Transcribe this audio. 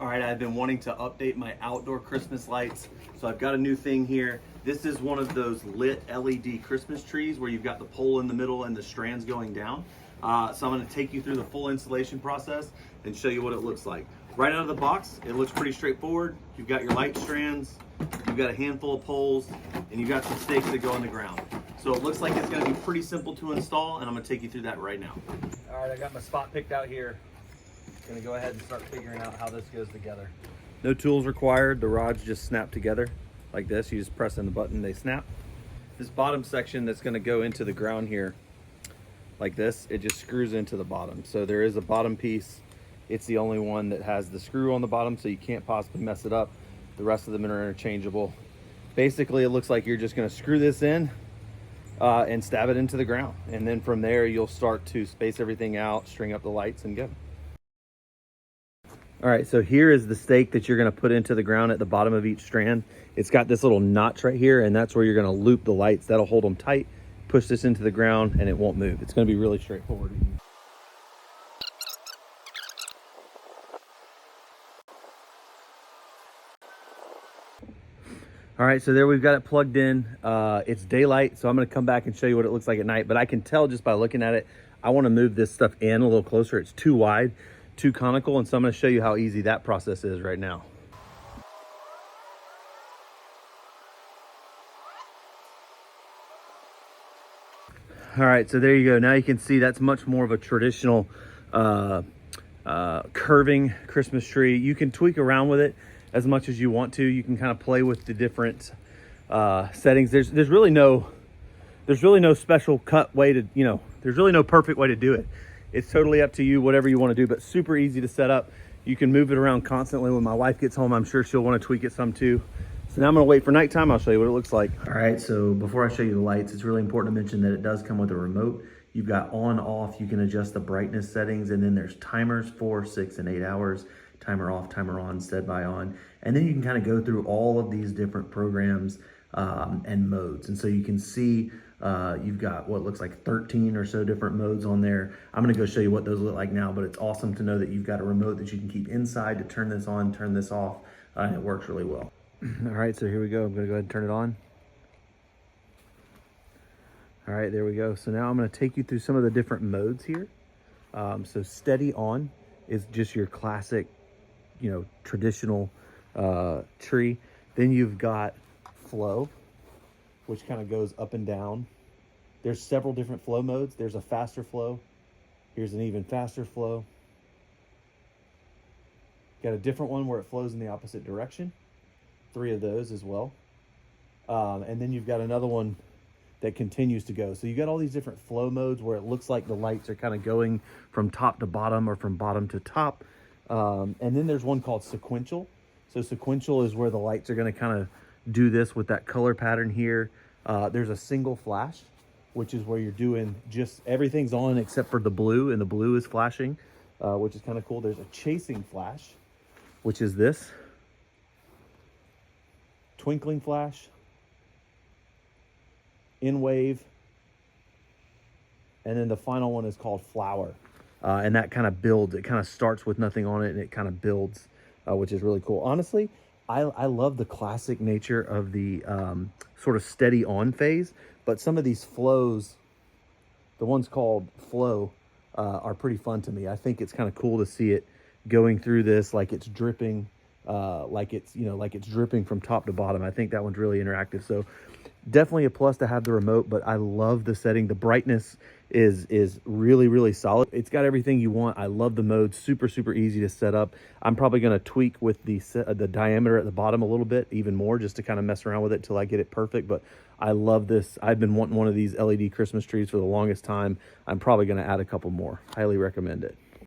right, I've been wanting to update my outdoor Christmas lights. So I've got a new thing here. This is one of those lit LED Christmas trees where you've got the pole in the middle and the strands going down. So I'm gonna take you through the full installation process and show you what it looks like. Right out of the box, it looks pretty straightforward. You've got your light strands, you've got a handful of poles, and you've got some stakes that go in the ground. So it looks like it's gonna be pretty simple to install, and I'm gonna take you through that right now. All right, I got my spot picked out here. Gonna go ahead and start figuring out how this goes together. No tools required. The rods just snap together like this. You just press in the button, they snap. This bottom section that's gonna go into the ground here like this, it just screws into the bottom. So there is a bottom piece. It's the only one that has the screw on the bottom, so you can't possibly mess it up. The rest of them are interchangeable. Basically, it looks like you're just gonna screw this in and stab it into the ground. And then from there, you'll start to space everything out, string up the lights, and go. All right, so here is the stake that you're gonna put into the ground at the bottom of each strand. It's got this little notch right here, and that's where you're gonna loop the lights. That'll hold them tight, push this into the ground, and it won't move. It's gonna be really straightforward. All right, so there we've got it plugged in. It's daylight, so I'm gonna come back and show you what it looks like at night, but I can tell just by looking at it, I wanna move this stuff in a little closer. It's too wide, too conical, and so I'm gonna show you how easy that process is right now. All right, so there you go. Now you can see that's much more of a traditional curving Christmas tree. You can tweak around with it as much as you want to. You can kind of play with the different settings. There's really no special cut way to, there's really no perfect way to do it. It's totally up to you, whatever you want to do, but super easy to set up. You can move it around constantly. When my wife gets home, I'm sure she'll want to tweak it some too. So now I'm gonna wait for nighttime. I'll show you what it looks like. All right, so before I show you the lights, it's really important to mention that it does come with a remote. You've got on, off, you can adjust the brightness settings, and then there's timers, 4, 6, and 8 hours. Timer off, timer on, standby on. And then you can kind of go through all of these different programs and modes. And so you can see you've got what looks like 13 or so different modes on there. I'm gonna go show you what those look like now, but it's awesome to know that you've got a remote that you can keep inside to turn this on, turn this off, and it works really well. All right, so here we go. I'm gonna go ahead and turn it on. All right, there we go. So now I'm gonna take you through some of the different modes here. So steady on is just your classic, traditional tree. Then you've got flow, which kind of goes up and down. There's several different flow modes. There's a faster flow. Here's an even faster flow. Got a different one where it flows in the opposite direction. 3 of those as well. And then you've got another one that continues to go. So you got all these different flow modes where it looks like the lights are kind of going from top to bottom or from bottom to top. And then there's one called sequential. So sequential is where the lights are going to kind of do this with that color pattern here. There's a single flash, which is where you're doing just everything's on except for the blue, and the blue is flashing, which is kind of cool. There's a chasing flash, which is this. Twinkling flash, in wave, and then the final one is called flower, and that kind of builds. It kind of starts with nothing on it and it kind of builds, which is really cool. Honestly, I love the classic nature of the sort of steady on phase, but some of these flows, the ones called flow, are pretty fun to me. I think it's kind of cool to see it going through this like it's dripping, like it's dripping from top to bottom. I think that one's really interactive. So definitely a plus to have the remote, but I love the setting. The brightness is really, really solid. It's got everything you want. I love the mode. Super, super easy to set up. I'm probably going to tweak with the diameter at the bottom a little bit, even more, just to kind of mess around with it till I get it perfect. But I love this. I've been wanting one of these LED Christmas trees for the longest time. I'm probably going to add a couple more. Highly recommend it.